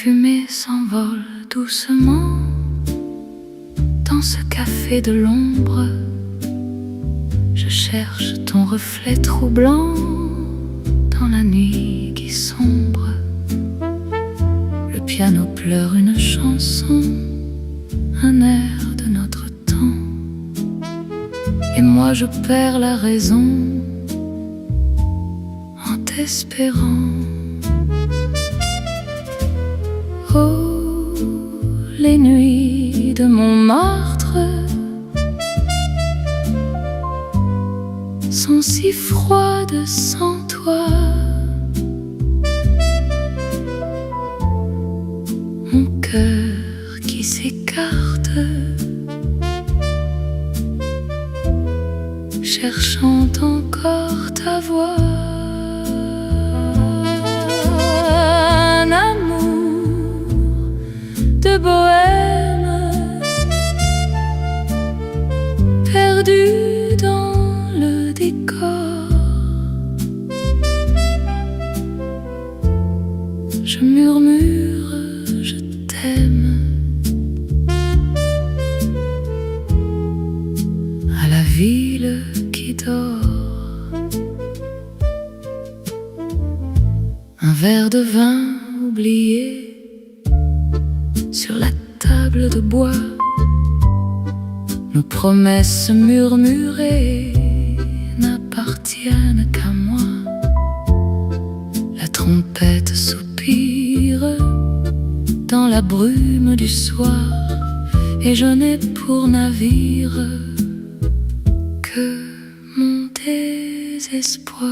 fumée s'envole doucement dans ce café de l'ombre. Je cherche ton reflet troublant dans la nuit qui sombre. Le piano pleure une chanson, un air de notre temps. Et moi je perds la raison en t'espérant. Oh, les nuits de Montmartre sont si froides sans toi. Mon cœur qui s'écarte, cherchant encore ta voix. Un amour de bohème perdu dans le décor. Je murmure, je t'aime à la ville qui dort. Un verre de vin oublié sur la table de bois. Nos promesses murmurées n'appartiennent qu'à moi. La trompette soupire dans la brume du soir, et je n'ai pour navire que mon désespoir.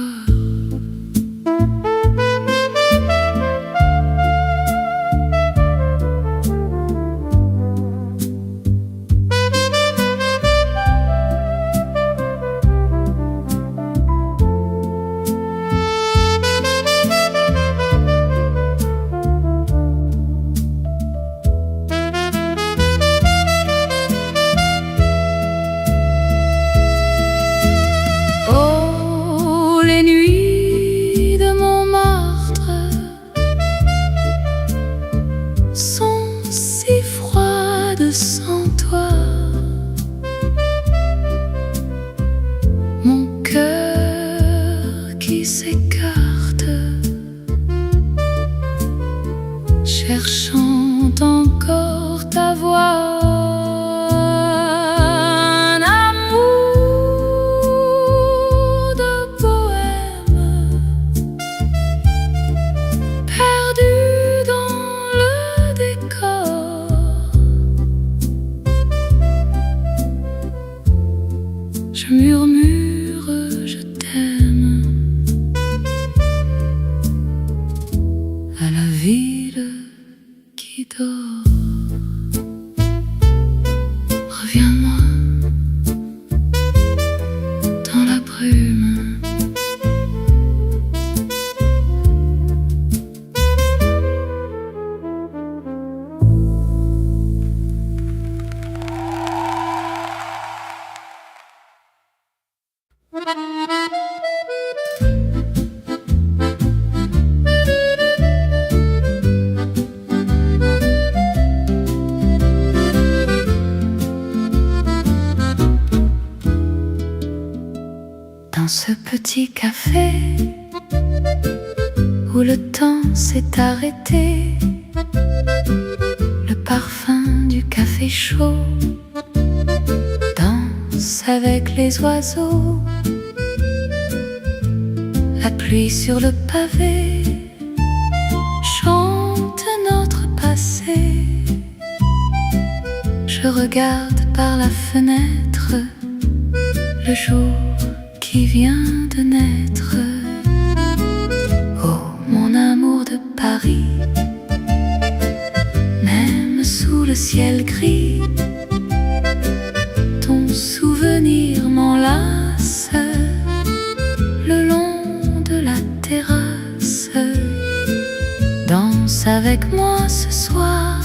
Les nuits de Montmartre sont si froides sans toi. Mon cœur qui s'écarte, cherchant encore ta voix. Je murmure, je t'aime à la ville qui dort. Reviens-moi dans la brume. Dans ce petit café où le temps s'est arrêté, le parfum du café chaud danse avec les oiseaux. La pluie sur le pavé chante notre passé. Je regarde par la fenêtre le jour qui vient de naître. Oh, mon amour de Paris, même sous le ciel gris, ton souvenir m'enlace le long de la terrasse. Danse avec moi ce soir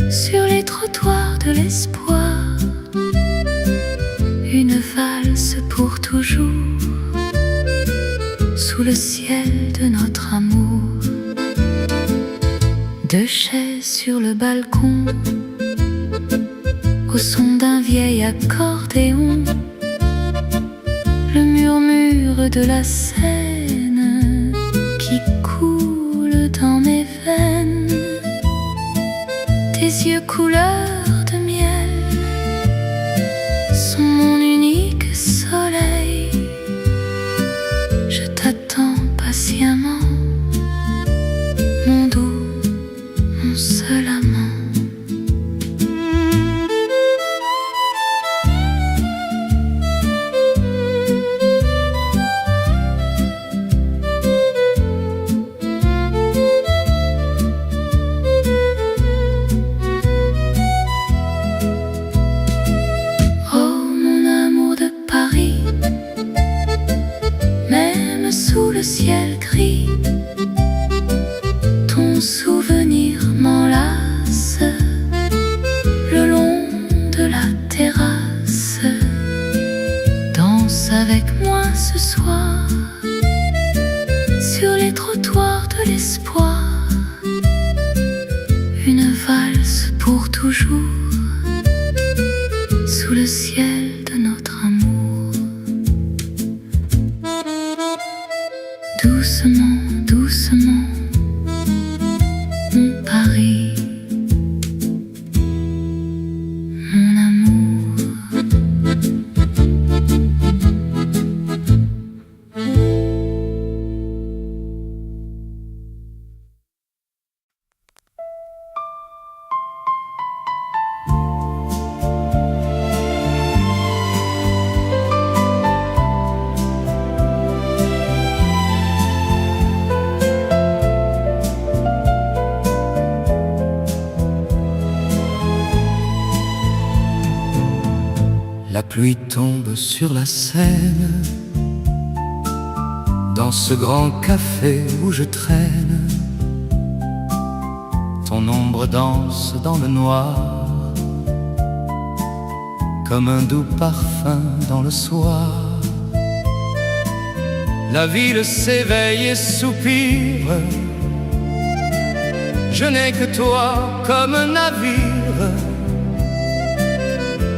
sur les trottoirs de l'espoir. Une valse pour toujours sous le ciel de notre amour. Deux chaises sur le balcon, au son d'un vieil accordéon, le murmure de la Seine qui coule dans mes veines, tes yeux couleur de miel sont mon unique soleil. Je t'attends patiemment, mon doux, mon seul amant. Oh mon amour de Paris, même sous le ciel gris, ton souvenir m'enlace le long de la terrasse. Danse avec moi ce soir sur les trottoirs de l'espoir, une valse pour toujours sous le ciel de notre amour. Doucement, doucement, mon Paris, mon amour. La pluie tombe sur la Seine, dans ce grand café où je traîne. Ton ombre danse dans le noir, comme un doux parfum dans le soir. La ville s'éveille et soupire, je n'ai que toi comme un navire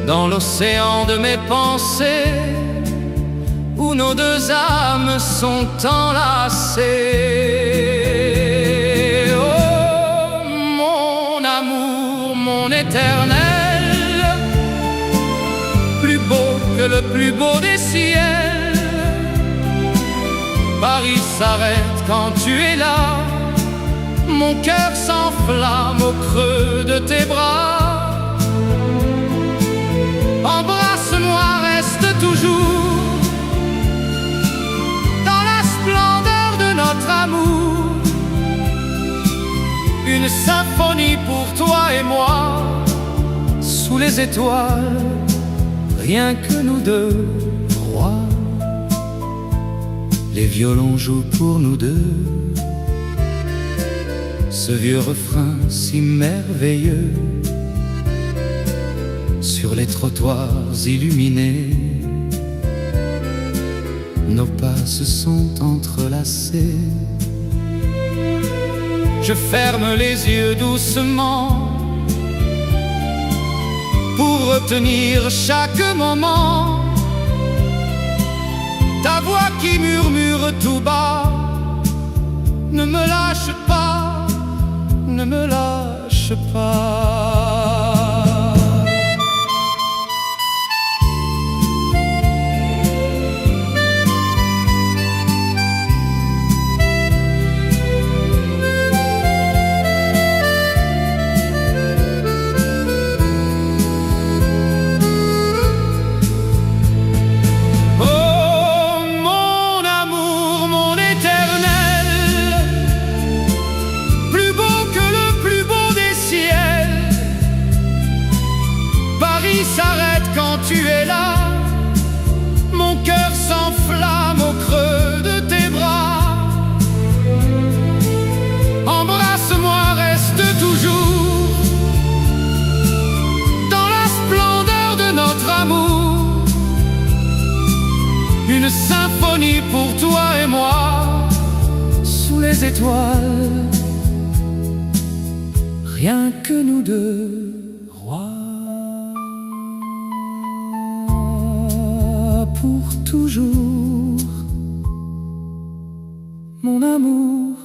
dans l'océan de mes pensées, où nos deux âmes sont enlacées. Oh mon amour, mon éternel, plus beau que le plus beau des ciels. Paris s'arrête quand tu es là, mon cœur s'enflamme au creux de tes bras. Embrasse-moi, reste toujours dans la splendeur de notre amour. Une symphonie pour toi et moi, sous les étoiles, rien que nous deux, rois. Les violons jouent pour nous deux ce vieux refrain si merveilleux. Sur les trottoirs illuminés, nos pas se sont entrelacés. Je ferme les yeux doucement pour retenir chaque moment ta voix qui murmure tout bas. Ne me lâche pas, ne me lâche pas. S'arrête quand tu es là, mon cœur s'enflamme au creux de tes bras. Embrasse-moi, reste toujours dans la splendeur de notre amour. Une symphonie pour toi et moi, sous les étoiles, rien que nous deux, rois pour toujours, mon amour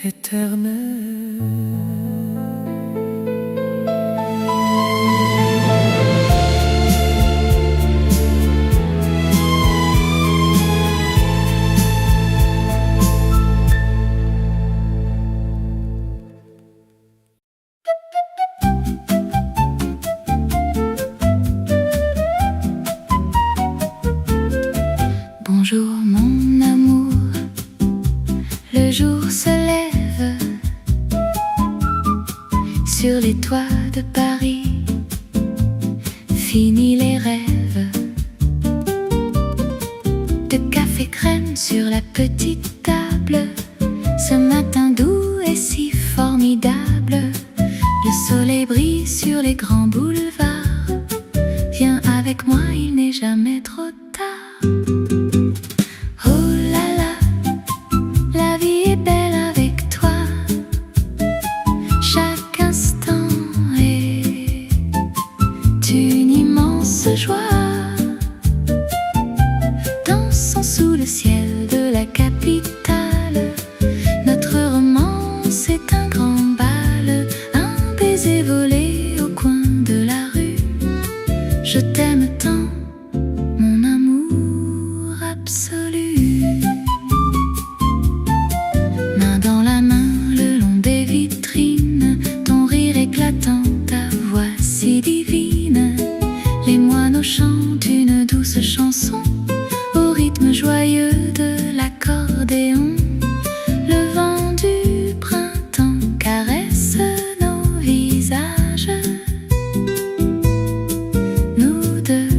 éternel. Bonjour mon amour, le jour se lève sur les toits de Paris, fini les rêves de café crème sur la petite table. Ce matin doux et si formidable, le soleil brille sur les grands boulevards. Viens avec moi, il n'est jamais trop tard. Oh là là, la vie est belle avec toi. Chaque instant est une immense joie. Dansons sous le ciel de la capitale. Notre romance est un grand bal, un baiser volé au coin de la rue. Je t'aime tant, mon amour absolu. Main dans la main le long des vitrines, ton rire éclatant, ta voix si divine. Les moineaux chantent une douce chanson au rythme joyeux de l'accordéon. Le vent du printemps caresse nos visages. Nous deux,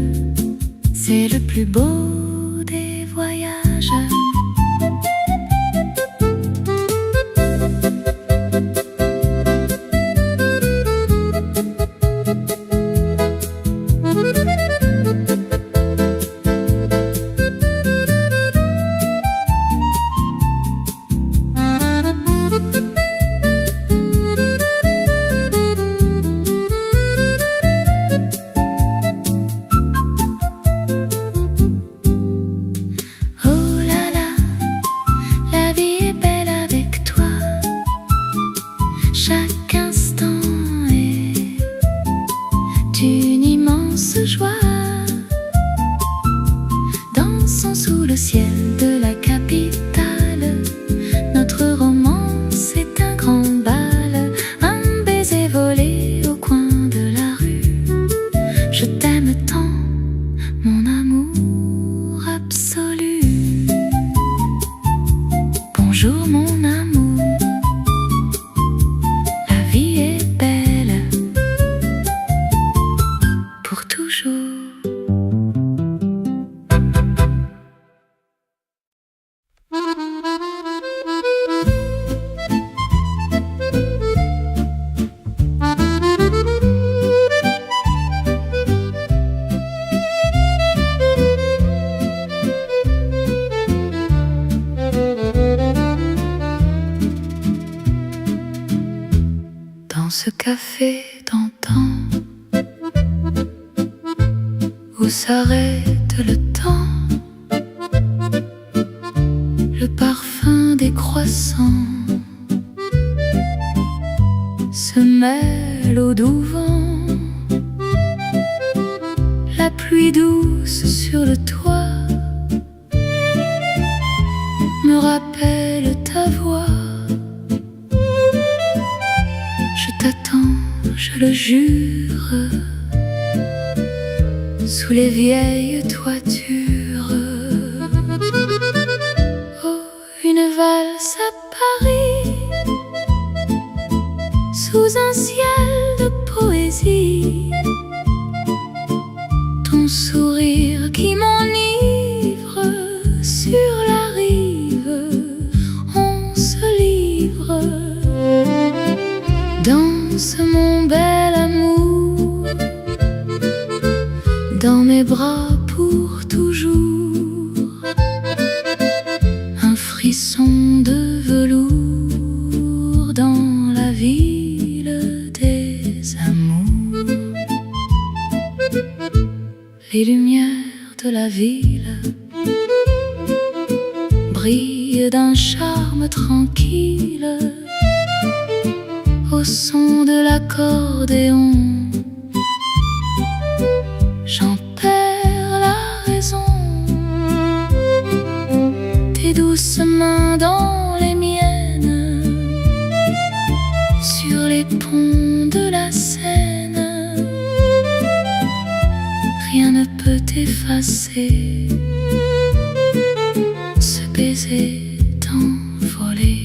c'est le plus beau des voyages. Chaque instant est une immense joie. Dansons sous le ciel de la capitale. Notre romance est un grand bal, un baiser volé au coin de la rue. Je t'aime tant, mon amour absolu. Bonjour mon amour, pour toujours. Dans ce café d'antan où s'arrête le temps, le parfum des croissants se mêle au doux vent. La pluie douce sur le toit me rappelle ta voix. Je t'attends, je le jure, sous les vieilles toitures. Oh, une valse à Paris, sous un ciel de poésie. Ton sourire qui m'enivre, sur la rive, on se livre. Danse mon bel amour, dans mes bras pour toujours. Un frisson de velours dans la ville des Les lumières de la ville brillent d'un charme tranquille au son de l'accordéon. J'en perds la raison. Tes douces mains dans les miennes sur les ponts de la Seine. Rien ne peut effacer ce baiser envolé.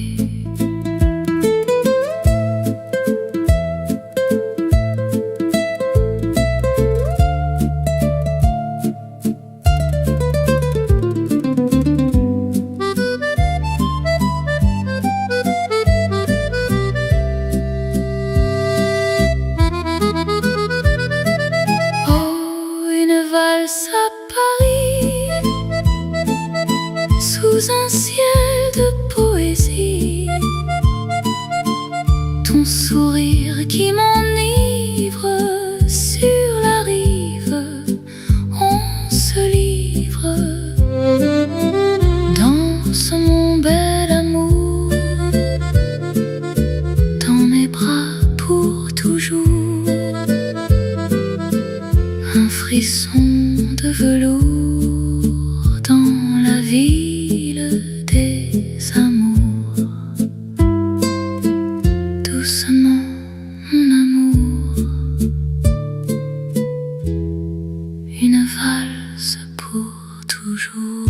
Valse à Paris, sous un ciel de poésie. Ton sourire qui m'enivre, sur la rive, on se livre. Danse mon bel amour, dans mes bras pour toujours. Un frisson de velours dans la ville des amours. Doucement, mon amour, une valse pour toujours.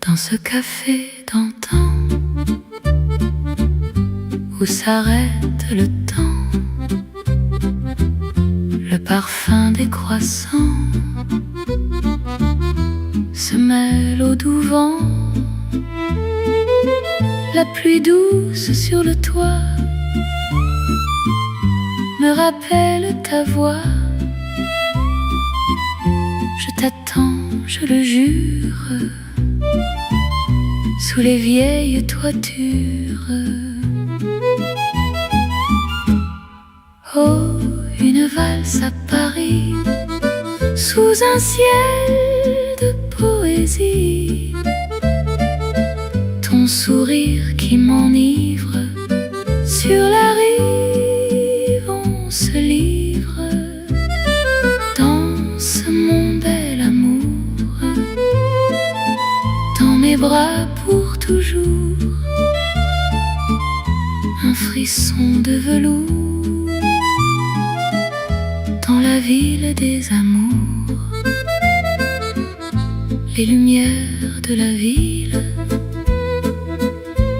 Dans ce café d'antan où s'arrête le temps, le parfum des croissants se mêle au doux vent. La pluie douce sur le toit me rappelle ta voix. Je t'attends, je le jure, sous les vieilles toitures. Oh, une valse à Paris, sous un ciel de poésie. Ton sourire qui m'enivre, sur la rive on se livre. Danse mon bel amour, dans mes bras pour toujours. Un frisson de velours dans la ville des amours. Les lumières de la ville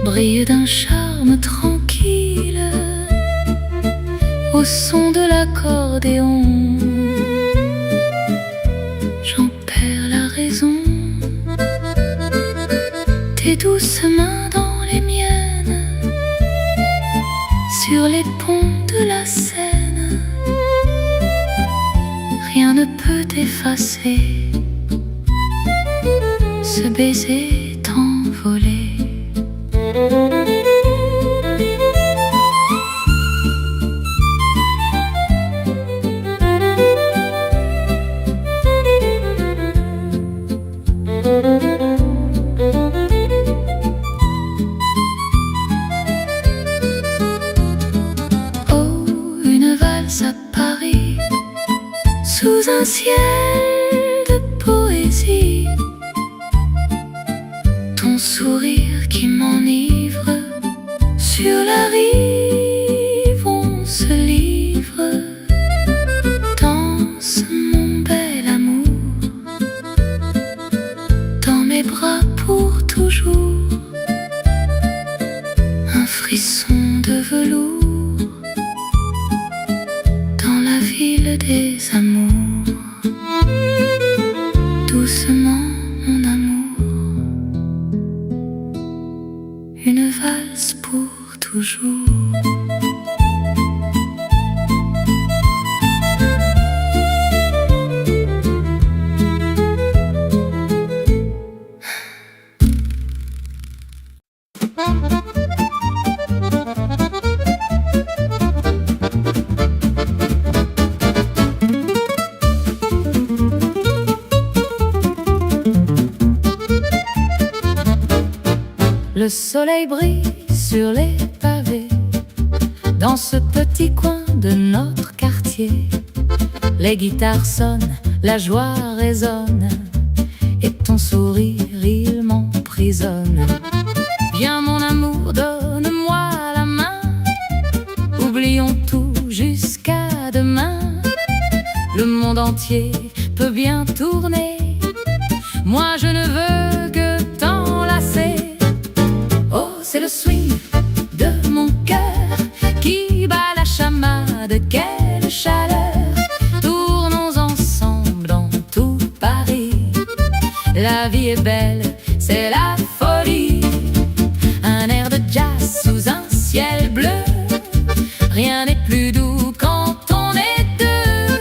brillent d'un charme tranquille au son de l'accordéon. J'en perds la raison. Tes douces mains dans les miennes sur les ponts de la Seine. Rien ne peut effacer ce baiser envolé. Oh, une valse à Paris, sous un ciel de poésie. Ton sourire qui m'enivre, sur la rive on se livre. Danse mon bel amour, dans mes bras pour toujours. Un frisson de velours dans la ville des amours. Doucement mon amour, une valse pour toujours. Le soleil brille sur les pavés dans ce petit coin de notre quartier. Les guitares sonnent, la joie résonne et ton sourire il m'emprisonne. Viens mon amour, donne-moi la main, oublions tout jusqu'à demain. Le monde entier peut bien tourner, moi je ne veux que t'enlacer. Oh, c'est le swing de mon cœur qui bat la chamade, quelle chaleur. Tournons ensemble dans tout Paris. La vie est belle, c'est la folie. Un air de jazz sous un ciel bleu. Rien n'est plus doux quand on est deux.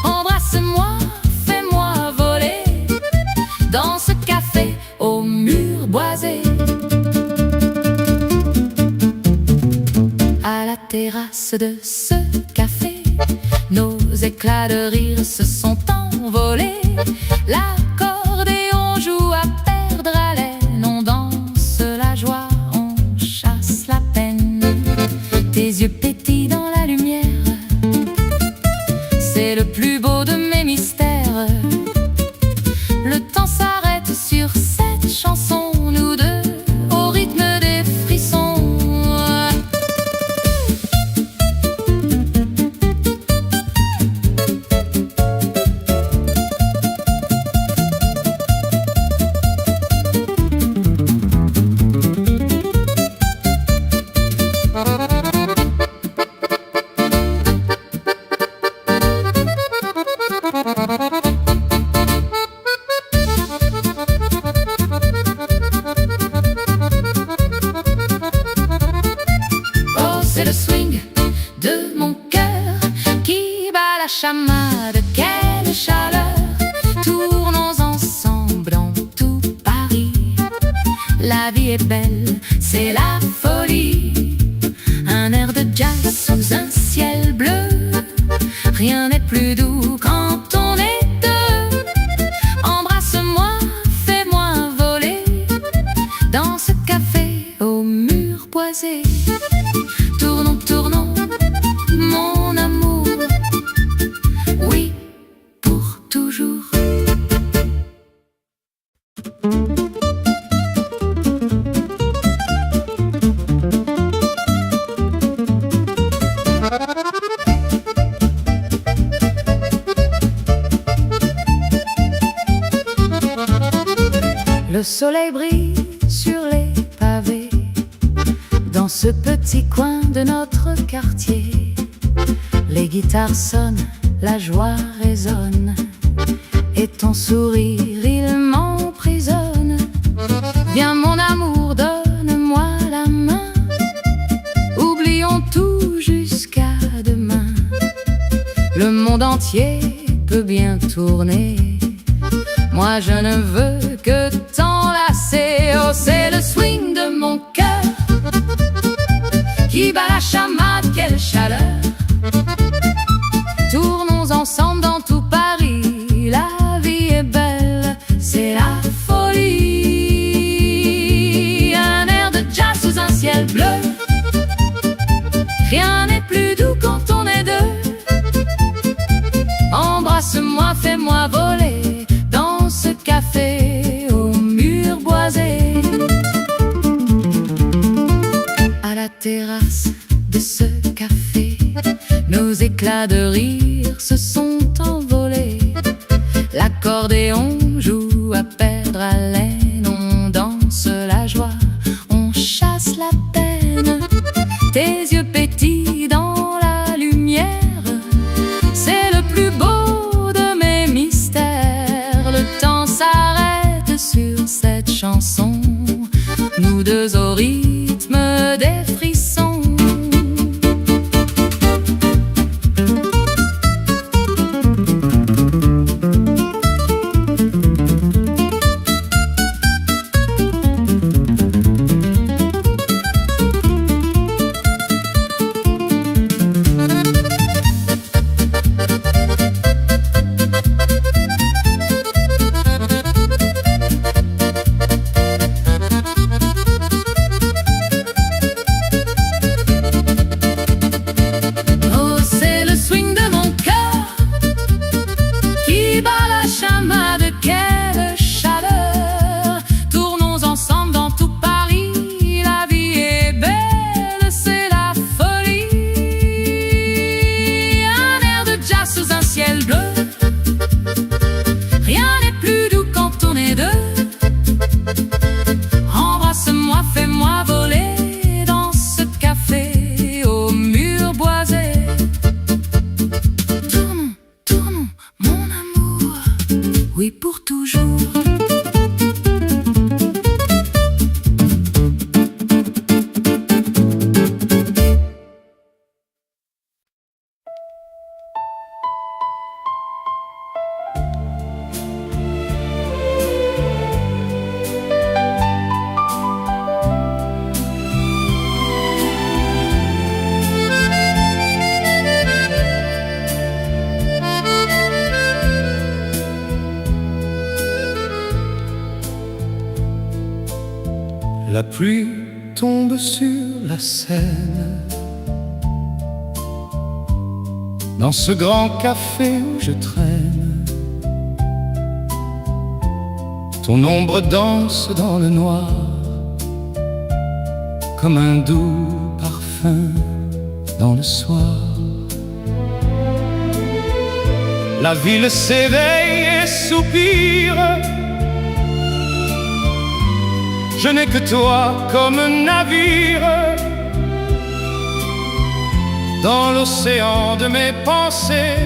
Embrasse-moi, fais-moi voler dans ce café au mur boisé. À la terrasse de ce café, nos éclats de rire se sont envolés. L'accordéon joue à perdre haleine. On danse la joie, on chasse la peine. Tes yeux pétillent dans la lumière, c'est le plus beau de mes mystères. Le temps s'arrête sur cette chanson, nous deux au rythme des frissons. C'est le swing de mon cœur qui bat la chamade, quelle chaleur. Tournons ensemble dans tout Paris. La vie est belle, c'est la folie. Un air de jazz sous un ciel bleu. Rien n'est plus doux quand on est deux. Embrasse-moi, fais-moi voler dans ce café au mur boisé. Tournons, tournons, mon amour, oui, pour toujours. Le soleil brille sur les pavés dans ce petit coin de notre quartier. Les guitares sonnent, la joie résonne et ton sourire il m'emprisonne. Viens mon amour, donne-moi la main, oublions tout jusqu'à demain. Le monde entier peut bien tourner, moi je ne veux que t'enlacer. Oh, c'est le swing de mon cœur qui bat la chamade, quelle chaleur. Tournons ensemble dans tout Paris. La vie est belle, c'est la folie. Un air de jazz sous un ciel bleu. Rien n'est plus doux quand on est deux. Embrasse-moi, fais-moi voler dans ce café au mur boisé. À la terrasse de ce café, nos éclats de rire se sont envolés. L'accordéon joue à perdre haleine. On danse la joie, on chasse la peine. Tes yeux pétillent dans la lumière, c'est le plus beau de mes mystères. Le temps s'arrête sur cette chanson, nous deux au rythme des frissons. toujours. La pluie tombe sur la Seine. Dans ce grand café où je traîne, ton ombre danse dans le noir, comme un doux parfum dans le soir. La ville s'éveille et soupire. Je n'ai que toi comme un navire dans l'océan de mes pensées,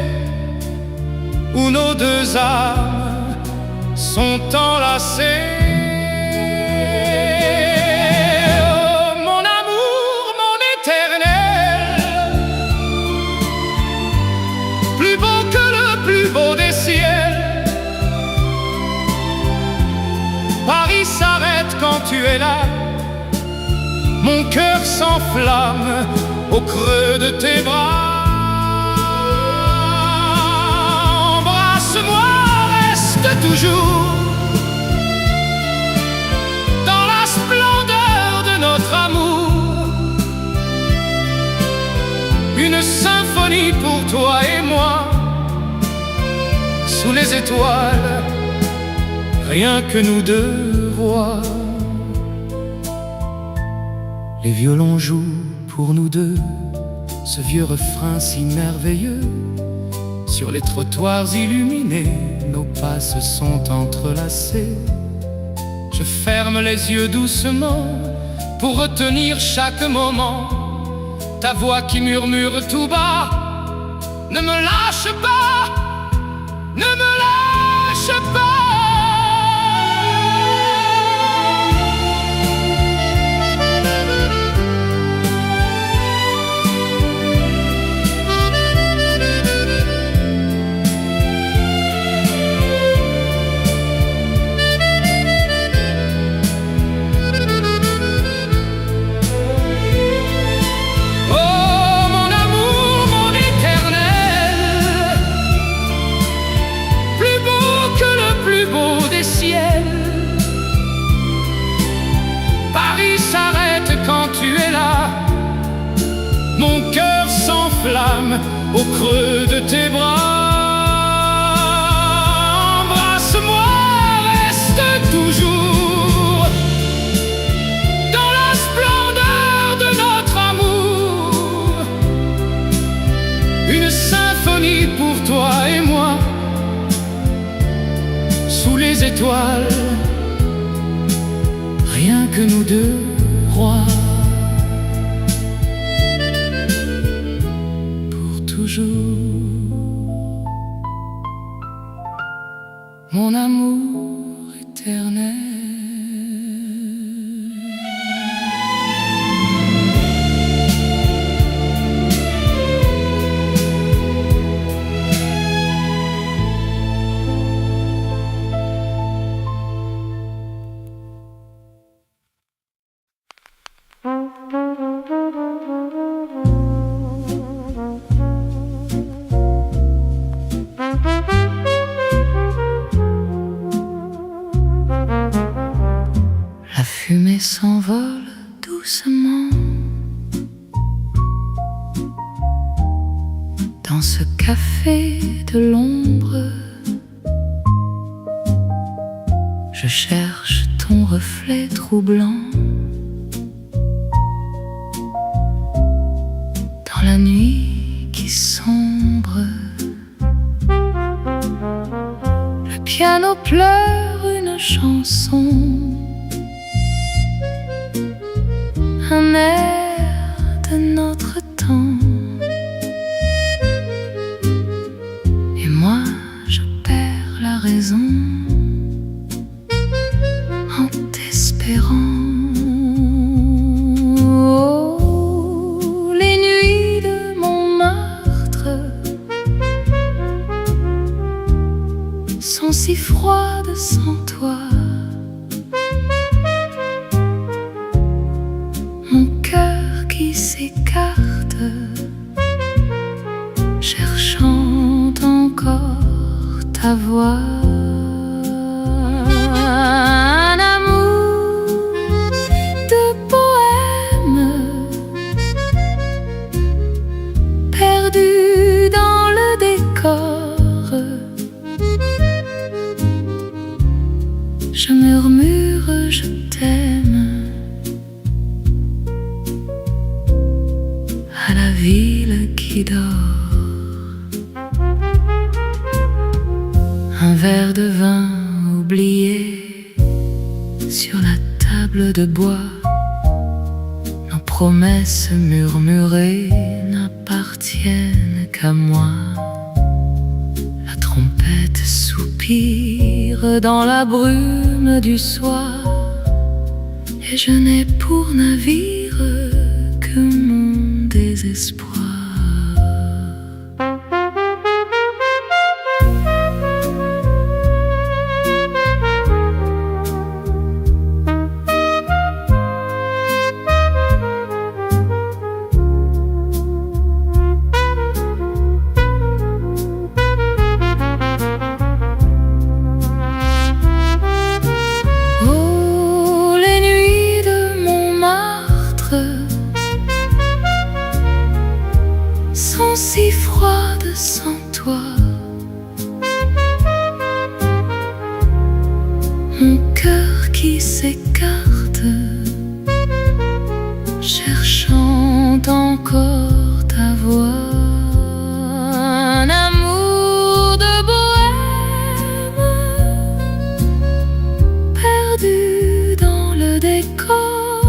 où nos deux âmes sont enlacées. Oh, mon amour, mon éternel, plus beau que le plus beau des ciels. Paris s'arrête quand tu es là, mon cœur s'enflamme au creux de tes bras. Embrasse-moi, reste toujours dans la splendeur de notre amour. Une symphonie pour toi et moi, sous les étoiles, rien que nous deux voix. Les violons jouent pour nous deux ce vieux refrain si merveilleux. Sur les trottoirs illuminés, nos pas se sont entrelacés. Je ferme les yeux doucement pour retenir chaque moment ta voix qui murmure tout bas: ne me lâche pas, ne me lâche pas. Paris s'arrête quand tu es là, mon cœur s'enflamme au creux de tes bras. Embrasse-moi, reste toujours dans la splendeur de notre amour. Une symphonie pour toi et moi, sous les étoiles, rien que nous deux rois. Pour toujours, mon amour éternel. La fumée s'envole doucement dans ce café de l'ombre. Je cherche ton reflet troublant dans la nuit qui sombre. Le piano pleure une chanson, un air de notre temps. Et moi je perds la raison. Je murmure, je t'aime à la ville qui dort. Un verre de vin oublié sur la table de bois. Nos promesses murmurées n'appartiennent qu'à moi. La trompette soupire dans la brume du soir, et je n'ai pour navire que mon désespoir. Sont si froides sans toi. Mon cœur qui s'écarte, cherchant encore ta voix. Un amour de bohème, perdu dans le décor.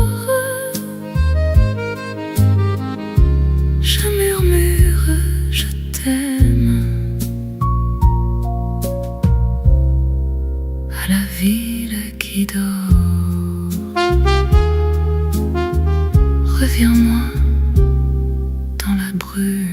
Je murmure, je t'aime à la ville qui dort. Reviens-moi dans la brume.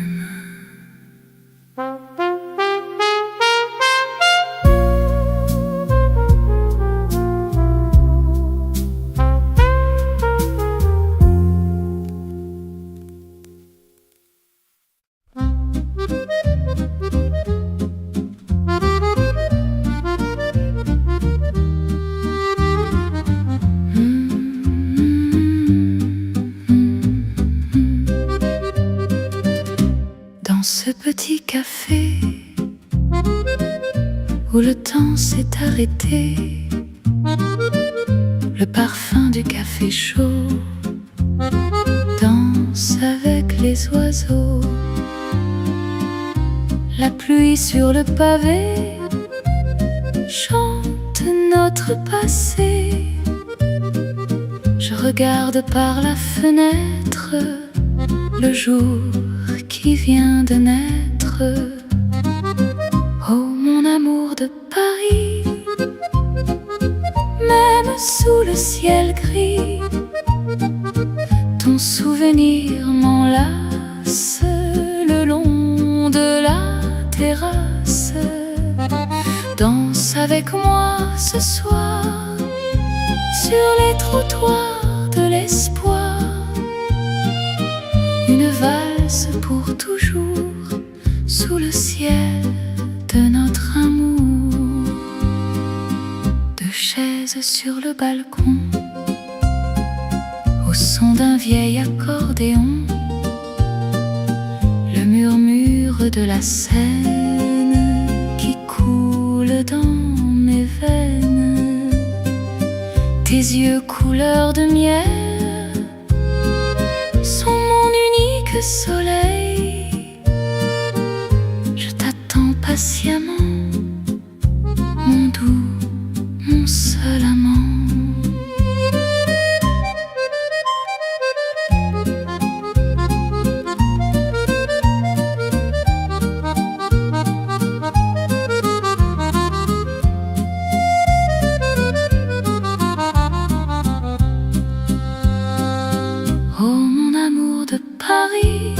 Dans ce petit café où le temps s'est arrêté, le parfum du café chaud danse avec les oiseaux. La pluie sur le pavé chante notre passé. Je regarde par la fenêtre le jour qui vient de naître. Oh mon amour de Paris, même sous le ciel gris, ton souvenir m'enlace le long de la terrasse. Danse avec moi ce soir sur les trottoirs de l'espoir. Une valse pour toujours sous le ciel de notre amour. Deux chaises sur le balcon au son d'un vieil accordéon. Le murmure de la Seine qui coule dans mes veines. Tes yeux couleur de miel sont mon unique soleil. Je t'attends patiemment, mon doux, mon seul amant. Paris,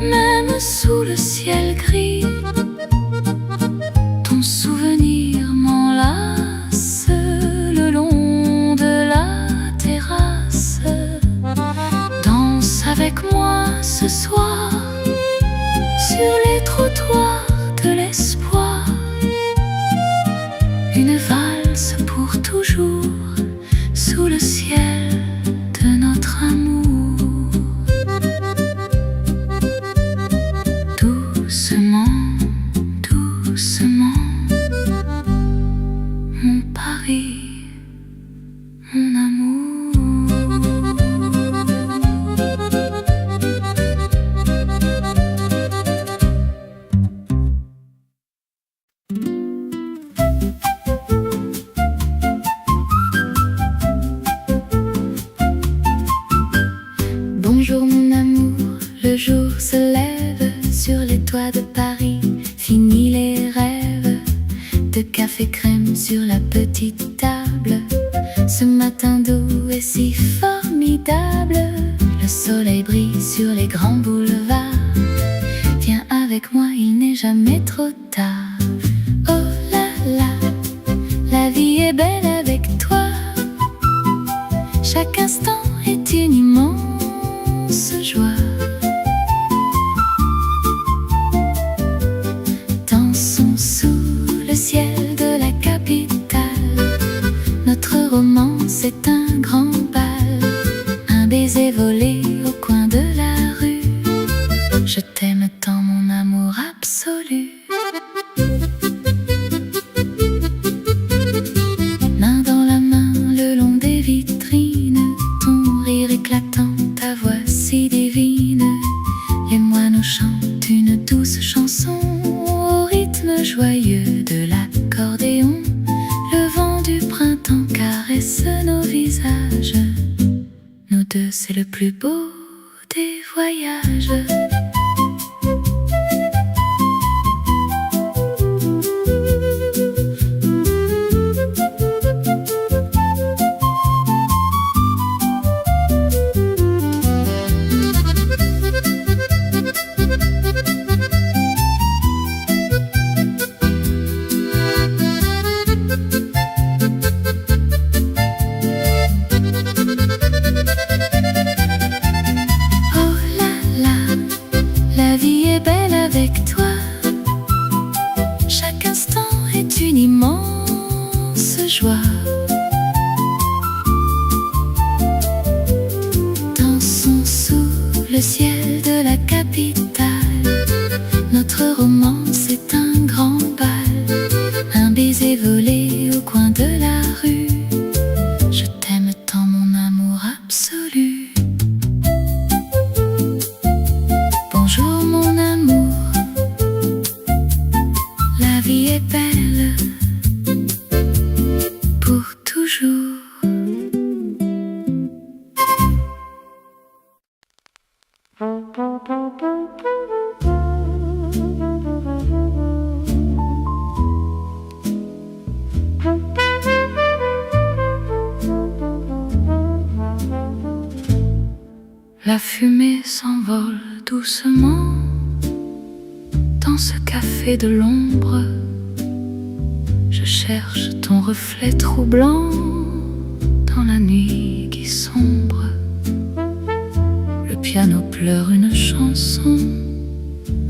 même sous le ciel gris, ton souvenir m'enlace le long de la terrasse. Danse avec moi ce soir sur les trottoirs de l'espoir. Une valse pour toujours sous le ciel de notre amour. Doucement, doucement, Paris, mon amour. Bonjour mon amour, le jour se lève sur les toits de Paris. Fini les rêves de café crème sur la petite table. Ce matin doux est si formidable. Le soleil brille sur les grands boulevards. Viens avec moi, il n'est jamais trop tard. Oh là là, la vie est belle avec toi. Chaque instant est une immense joie. Dansons sous le ciel de la capitale. Notre romance est un grand bal. Un baiser volé au coin de la rue. Je t'aime tant mon amour absolu. Main dans la main le long des vitrines. Ton rire éclatant, ta voix si divine. Les moineaux chantent une douce chanson au rythme joyeux de l'accordéon. Le vent du printemps caresse nos visages. Nous deux, c'est le plus beau des voyages. La vie est belle avec toi. Chaque instant est une immense joie. Dansons sous le ciel de la capitale. Notre romance est un grand bal. Un baiser volé au coin de la rue. Je t'aime tant mon amour absolu. Bonjour mon amour, la vie est belle pour toujours. La fumée s'envole doucement dans ce café de l'ombre. Je cherche ton reflet troublant dans la nuit qui sombre. Le piano pleure une chanson,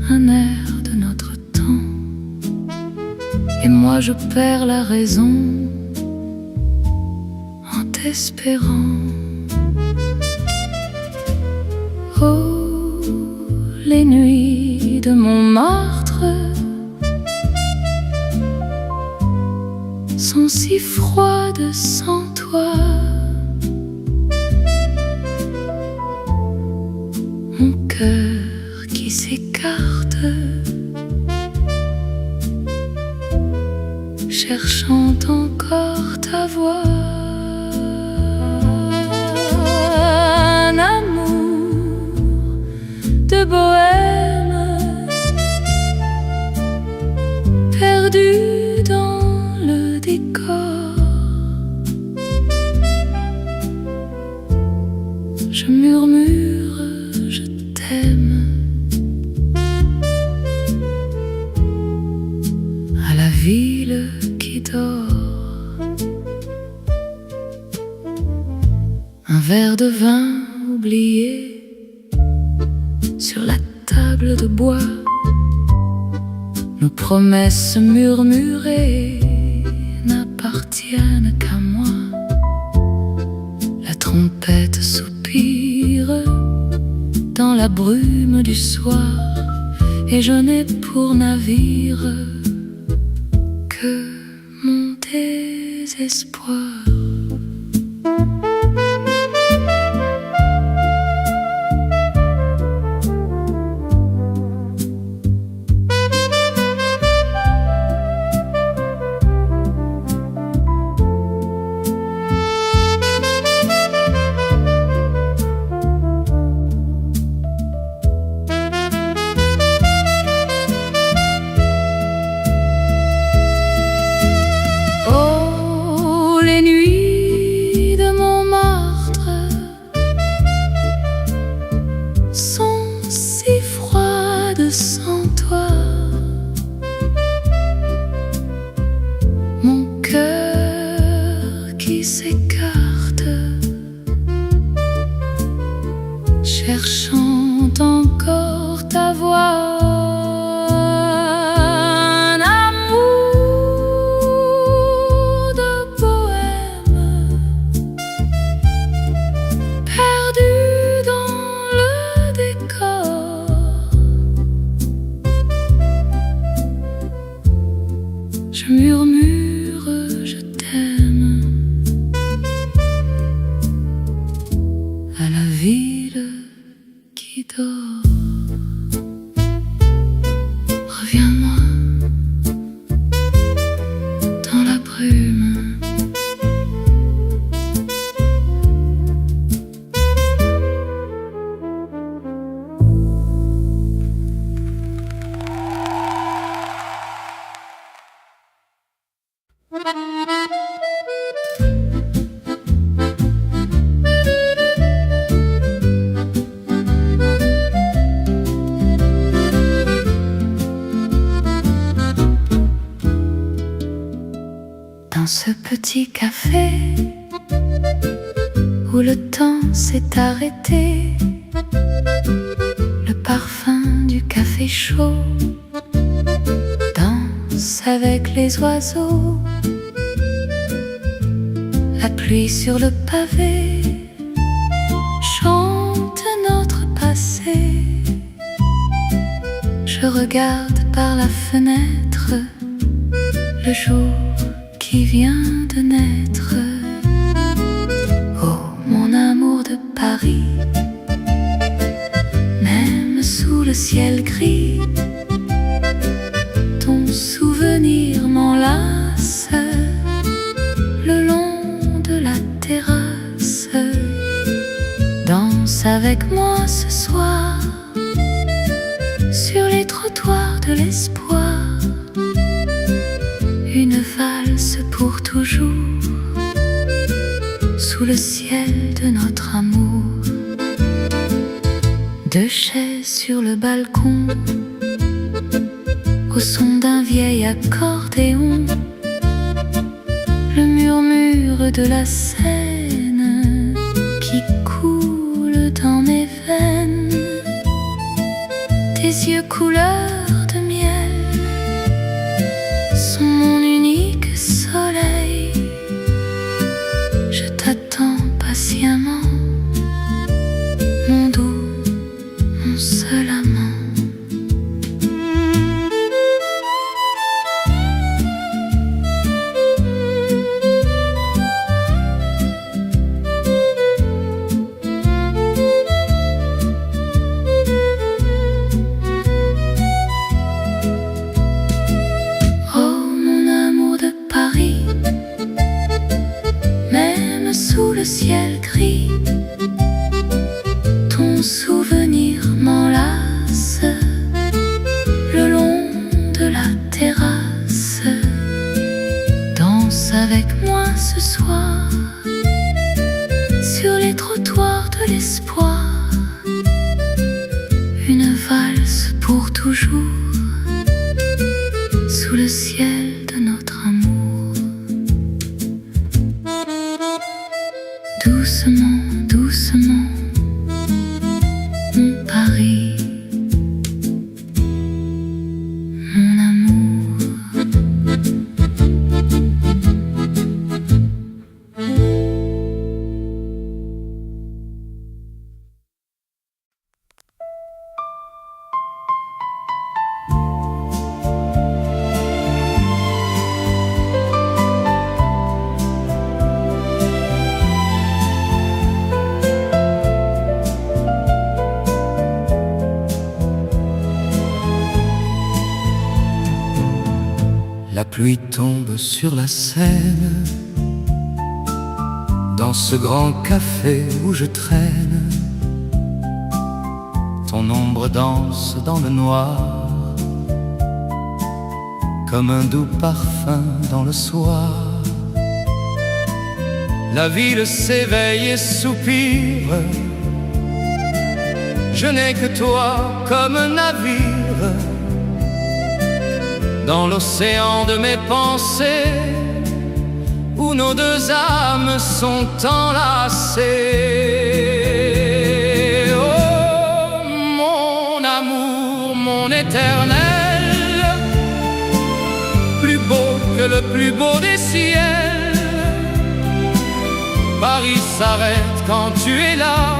un air de notre temps. Et moi je perds la raison en t'espérant. Oh, les nuits de Montmartre sont si froides sans toi. Mon cœur qui s'écarte, cherchant encore ta voix. Un amour de bohème perdu dans le décor. Je murmure, je t'aime à la ville qui dort. Un verre de vin oublié sur la table de bois. Nos promesses murmurées n'appartiennent qu'à moi. La trompette soupire dans la brume du soir, et je n'ai pour navire que mon désespoir. désespoir. Les nuits de Montmartre sont si froides sans toi. Mon cœur qui s'écarte, cherchant encore ta voix. Je murmure, je t'aime à la ville qui dort. Reviens-moi dans la brume. Dans ce petit café où le temps s'est arrêté, le parfum du café chaud danse avec les oiseaux. La pluie sur le pavé chante notre passé. Je regarde par la fenêtre le jour qui vient de naître. Oh, mon amour de Paris, même sous le ciel gris, ton souvenir m'enlace le long de la terrasse. Danse avec moi ce soir sur les trottoirs de l'espoir. Une valse pour toujours sous le ciel de notre amour. Deux chaises sur le balcon au son d'un vieil accordéon. Le murmure de la Seine qui coule dans mes veines. Tes yeux couleur de miel sont mon unique soleil. Je t'attends patiemment, mon doux, mon seul amant. Sous le ciel gris, ton souvenir m'enlace le long de la terrasse. Danse avec moi ce soir sur les trottoirs de l'espoir. Une valse pour toujours sous le ciel de notre amour. Doucement, doucement, mon Paris, mon amour. pluie tombe sur la Seine, dans ce grand café où je traîne. Ton ombre danse dans le noir, comme un doux parfum dans le soir. La ville s'éveille et soupire, je n'ai que toi comme un navire dans l'océan de mes pensées, où nos deux âmes sont enlacées. Oh, mon amour, mon éternel, plus beau que le plus beau des ciels. Paris s'arrête quand tu es là,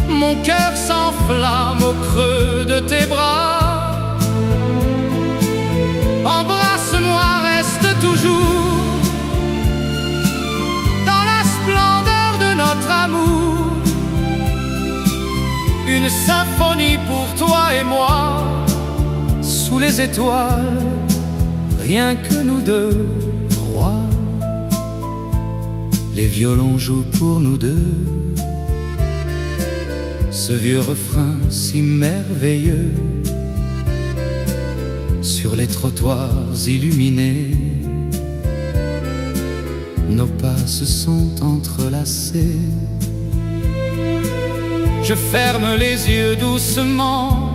mon cœur s'enflamme au creux de tes bras. Embrasse-moi, reste toujours dans la splendeur de notre amour. Une symphonie pour toi et moi, sous les étoiles, rien que nous deux, rois. Les violons jouent pour nous deux ce vieux refrain si merveilleux. Sur les trottoirs illuminés, nos pas se sont entrelacés. Je ferme les yeux doucement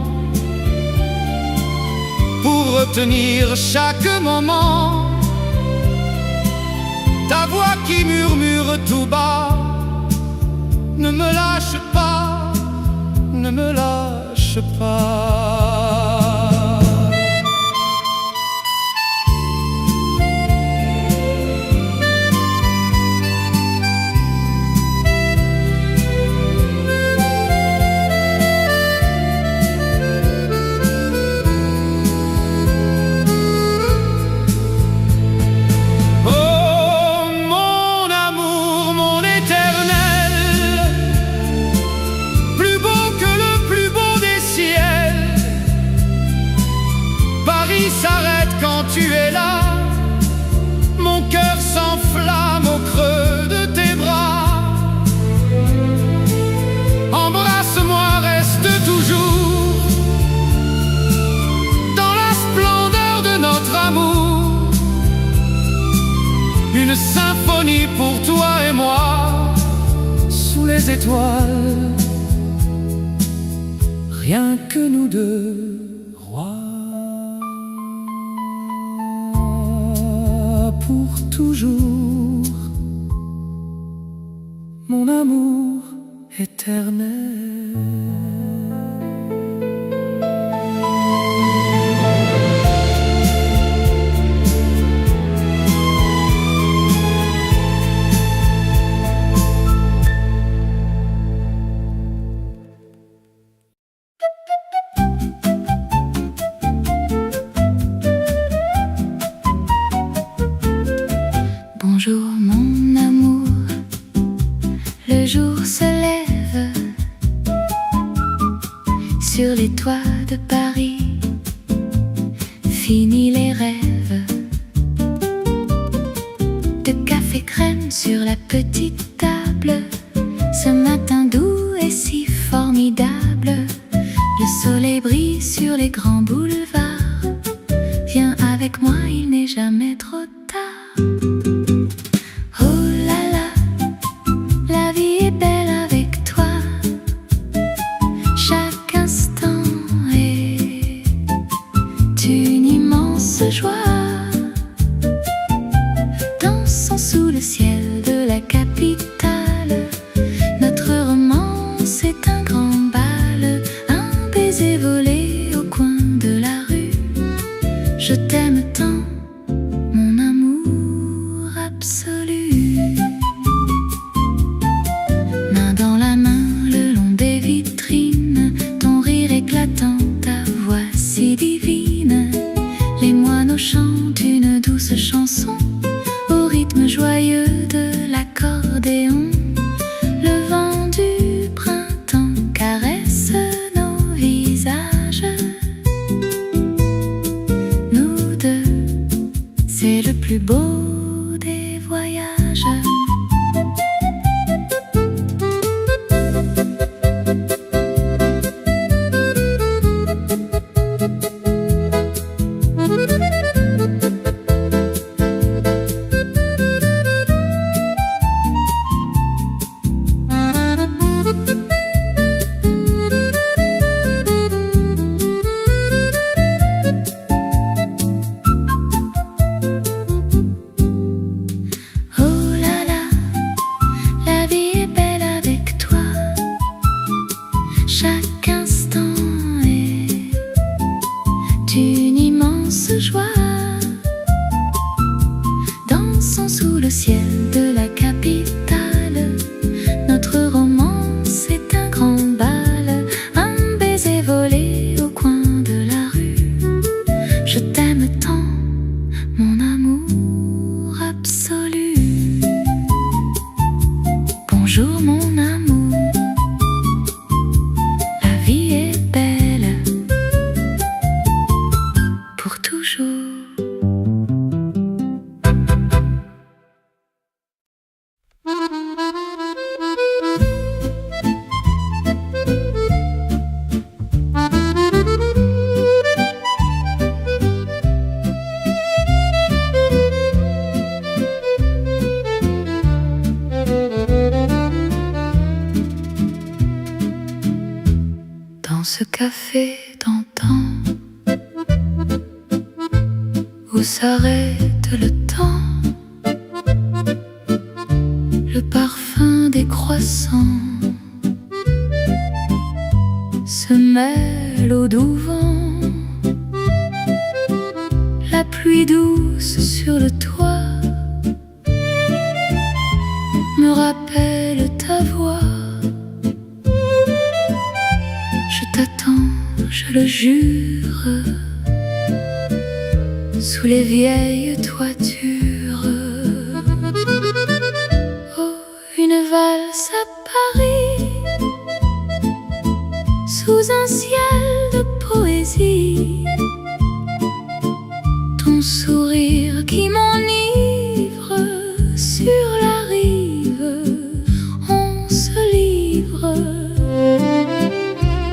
pour retenir chaque moment ta voix qui murmure tout bas. Ne me lâche pas, ne me lâche pas. S'arrête quand tu es là, mon cœur s'enflamme au creux de tes bras. Embrasse-moi, reste toujours dans la splendeur de notre amour. Une symphonie pour toi et moi, sous les étoiles, rien que nous deux, rois. Pour toujours, mon amour éternel. Bonjour mon amour, le jour se lève sur les toits de Paris, fini les rêves de café crème sur la petite table. Ce matin doux et si formidable, le soleil brille sur les grands boulevards. Viens avec moi, il n'est jamais trop tard. Joie, dansons sous le ciel de la capitale. Notre romance est un grand bal, un baiser volé au coin de la rue. Je t'aime tant, mon amour absolu. Main dans la main, le long des vitrines, ton rire éclatant, ta voix si divine. Les moineaux chantent une douce chanson au rythme joyeux de l'accordéon. Le vent du printemps caresse nos visages. Nous deux, ciel de la capitale. Notre romance est un grand bal, un baiser volé au coin de la rue. Je t'aime tant, mon amour absolu. Bonjour mon amour, la vie est belle pour toujours. Dans ce café d'antan où s'arrête le temps, le parfum des croissants se mêle au doux vent. La pluie douce sur le toit me rappelle ta voix. Je t'attends, je le jure, sous les vieilles toitures. Oh, une valse à Paris, sous un ciel de poésie. Ton sourire qui m'enivre sur la rive, on se livre.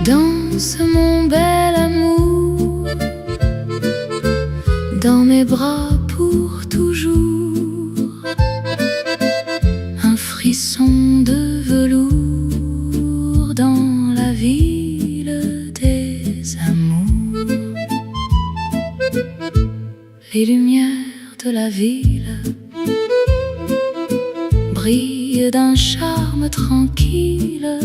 Danse mon bel amour, dans mes bras pour toujours. Un frisson de velours dans la ville des amours. Les lumières de la ville brillent d'un charme tranquille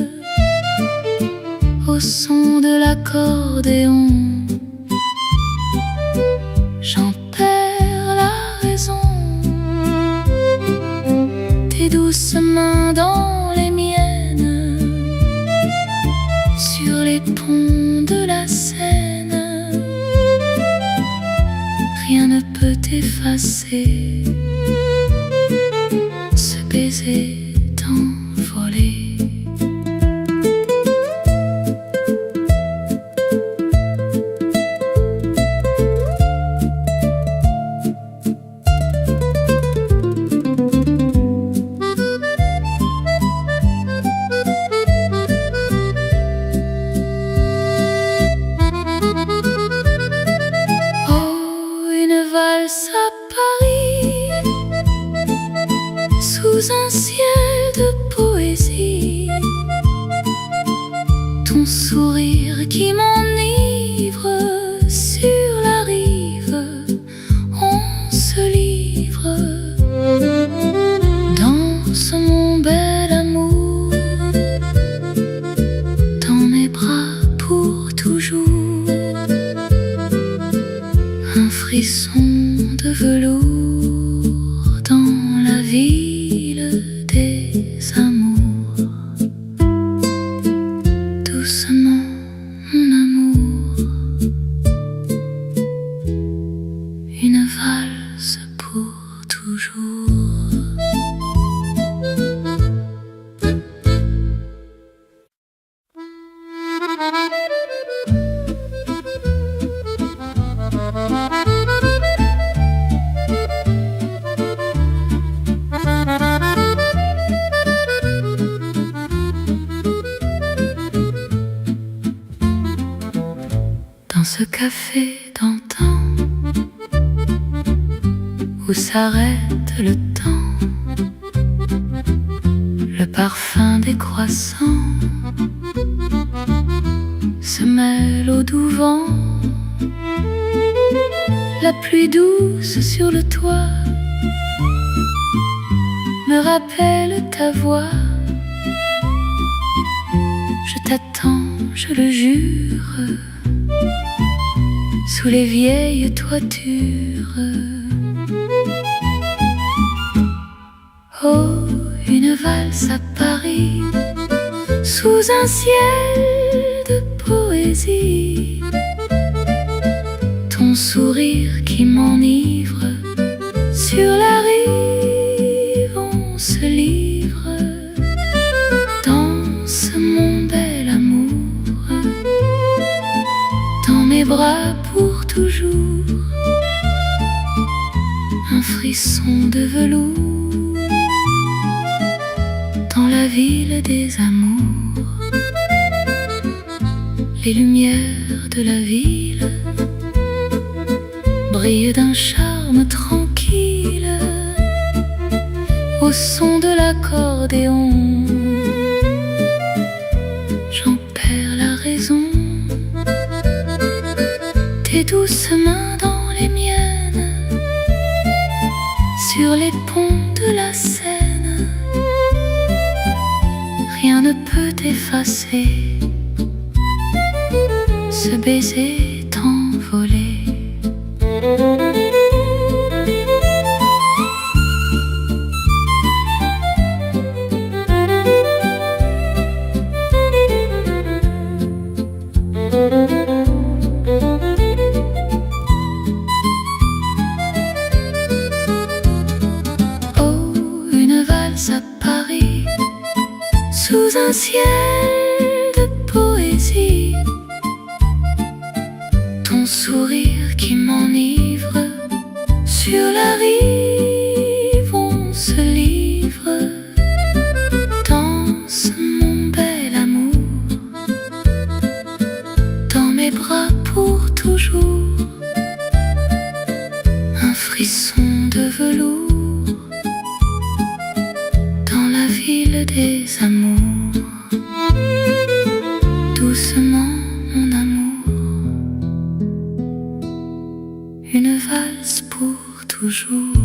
au son de l'accordéon. J'en perds la raison. Tes douces mains dans les miennes, sur les ponts de la Seine. Rien ne peut effacer ce baiser envolé. À Paris, sous un ciel de poésie. Ton sourire qui m'enivre sur la rive, on se livre. Danse mon bel amour, dans mes bras pour toujours. Un frisson de velours dans la ville des amours. Doucement, mon amour, une valse pour toujours. Dans ce café d'antan où s'arrête le temps, le parfum des croissants se mêle au doux vent. La pluie douce sur le toit me rappelle ta voix. Je t'attends, je le jure, sous les vieilles toitures. Oh, une valse à Paris, sous un ciel de poésie. Ton sourire qui m'enivre, sur la rive on se livre. Danse mon bel amour, dans mes bras pour toujours. Un frisson de velours, dans la ville des amours. Les lumières de la ville brillent d'un charme tranquille au son de l'accordéon. J'en perds la raison. Tes douces mains dans les miennes, sur les ponts de la Seine, rien ne peut effacer ce baiser envolé. Oh, une valse à Paris, sous un ciel de poésie. Ton sourire qui m'enivre, sur la rive on se livre. Danse mon bel amour, dans mes bras pour toujours. Un frisson de velours, dans la ville des amours. Doucement mon amour, une valse pour toujours.